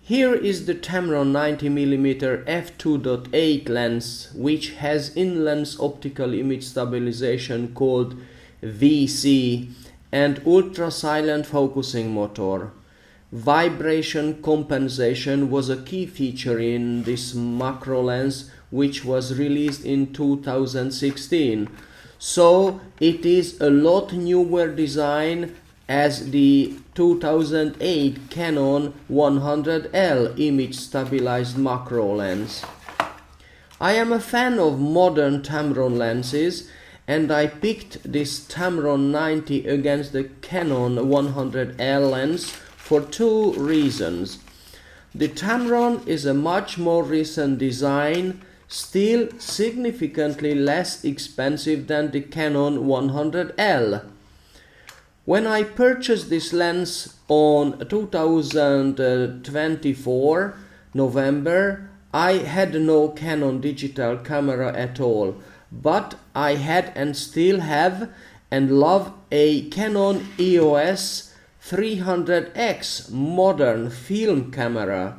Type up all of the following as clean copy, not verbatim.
Here is the Tamron 90mm f2.8 lens, which has in-lens optical image stabilization called VC and ultra-silent focusing motor. Vibration compensation was a key feature in this macro lens, which was released in 2016. So it is a lot newer design as the 2008 Canon 100L image stabilized macro lens. I am a fan of modern Tamron lenses, and I picked this Tamron 90 against the Canon 100L lens for two reasons. The Tamron is a much more recent design, still significantly less expensive than the Canon 100L. When I purchased this lens on 2024 November, I had no Canon digital camera at all, but I had and still have and love a Canon EOS 300X modern film camera.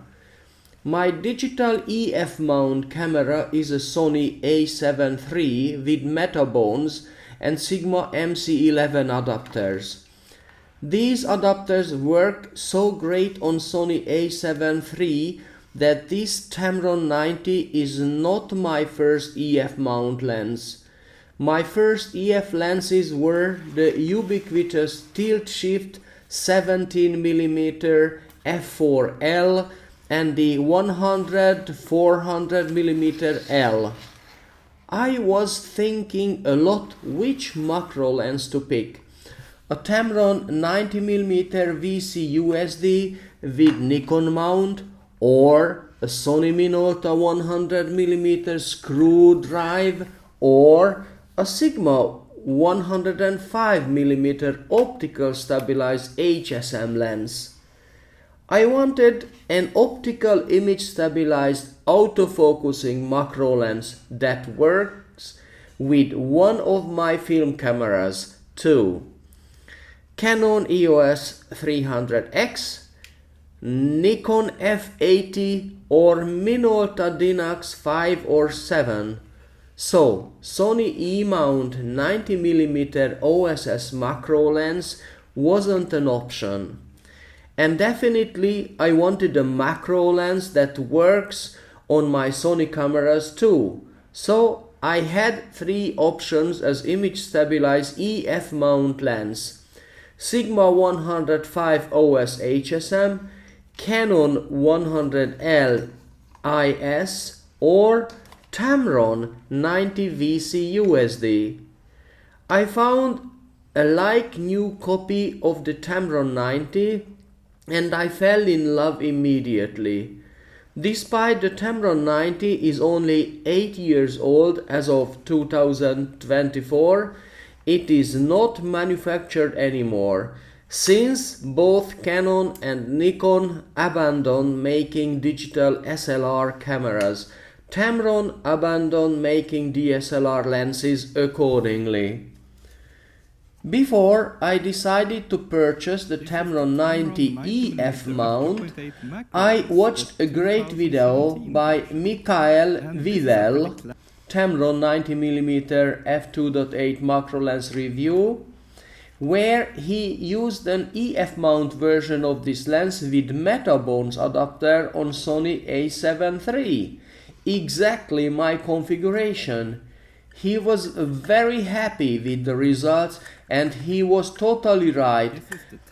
My digital EF mount camera is a Sony A7III with Metabones and Sigma MC11 adapters. These adapters work so great on Sony A7III that this Tamron 90 is not my first EF mount lens. My first EF lenses were the ubiquitous tilt shift 17mm f4L and the 100-400mm L. I was thinking a lot which macro lens to pick. A Tamron 90mm VC USD with Nikon mount, or a Sony Minolta 100mm screw drive, or a Sigma 105mm optical stabilized HSM lens. I wanted an optical image stabilized autofocusing macro lens that works with one of my film cameras too. Canon EOS 300X, Nikon F80 or Minolta Dynax 5 or 7. So Sony E-mount 90mm OSS macro lens wasn't an option. And definitely I wanted a macro lens that works on my Sony cameras too. So I had three options as image stabilized EF mount lens: Sigma 105 OS HSM, Canon 100L IS, or Tamron 90 VC USD. I found a like new copy of the Tamron 90 and I fell in love immediately. Despite the Tamron 90 is only 8 years old as of 2024, it is not manufactured anymore, since both Canon and Nikon abandoned making digital SLR cameras. Tamron abandoned making DSLR lenses accordingly. Before I decided to purchase the Tamron 90 EF mount, I watched a great video by Michael Vidal, Tamron 90mm f2.8 macro lens review, where he used an EF mount version of this lens with Metabones adapter on Sony A7III. Exactly my configuration. He was very happy with the results and he was totally right.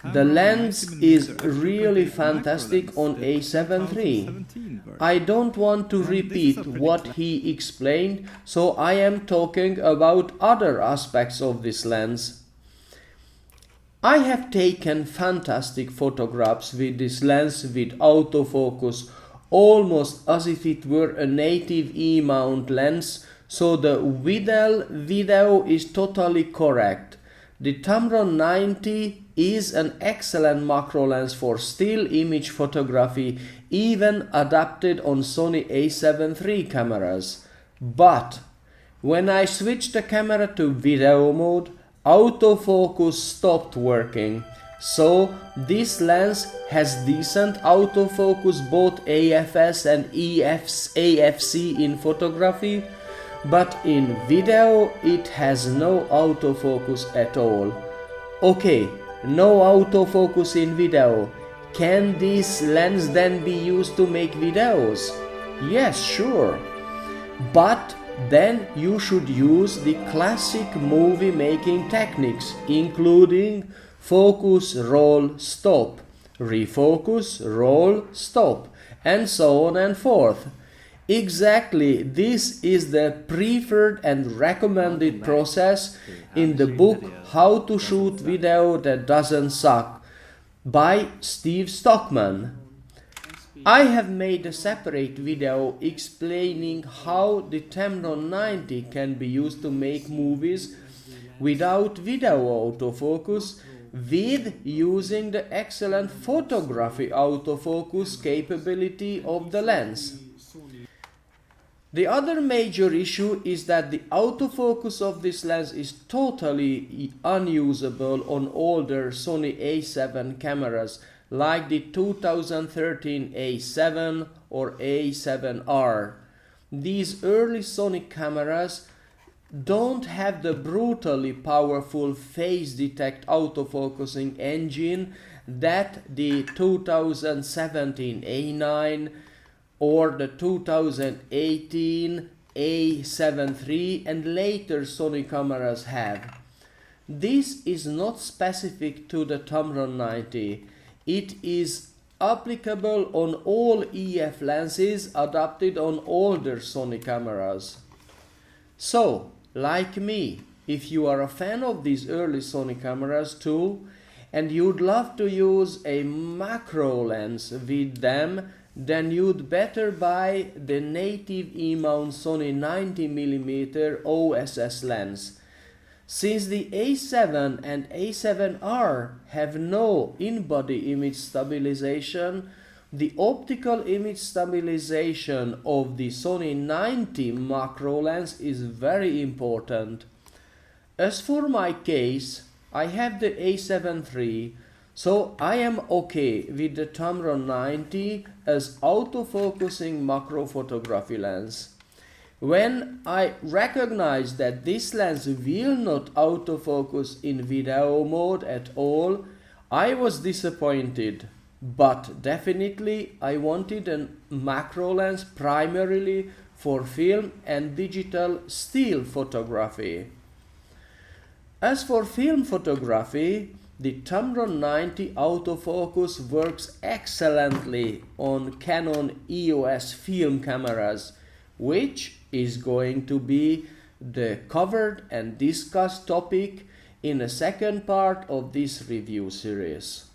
The lens is really fantastic on A7III. I don't want to repeat what he explained, so I am talking about other aspects of this lens. I have taken fantastic photographs with this lens with autofocus, almost as if it were a native E-mount lens, so the Vidal video is totally correct. The Tamron 90 is an excellent macro lens for still image photography, even adapted on Sony A7 III cameras. But when I switched the camera to video mode, autofocus stopped working. So this lens has decent autofocus, both AFS and AFC in photography, but in video it has no autofocus at all. Okay, no autofocus in video. Can this lens then be used to make videos? Yes, sure. But then you should use the classic movie making techniques, including focus, roll, stop, refocus, roll, stop, and so on and forth. Exactly, this is the preferred and recommended process in the book How to Shoot Video That Doesn't Suck by Steve Stockman. I have made a separate video explaining how the Tamron 90 can be used to make movies without video autofocus, with using the excellent photography autofocus capability of the lens. The other major issue is that the autofocus of this lens is totally unusable on older Sony A7 cameras like the 2013 A7 or A7R. These early Sony cameras don't have the brutally powerful phase detect autofocusing engine that the 2017 A9 or the 2018 A7III and later Sony cameras have. This is not specific to the Tamron 90. It is applicable on all EF lenses adapted on older Sony cameras. So, like me, if you are a fan of these early Sony cameras too, and you'd love to use a macro lens with them, then you'd better buy the native E-mount Sony 90mm OSS lens. Since the A7 and A7R have no in-body image stabilization, the optical image stabilization of the Sony 90 macro lens is very important. As for my case, I have the A7III, so I am okay with the Tamron 90 as autofocusing macro photography lens. When I recognized that this lens will not autofocus in video mode at all, I was disappointed. But definitely I wanted a macro lens primarily for film and digital still photography. As for film photography, the Tamron 90 autofocus works excellently on Canon EOS film cameras, which is going to be the covered and discussed topic in the second part of this review series.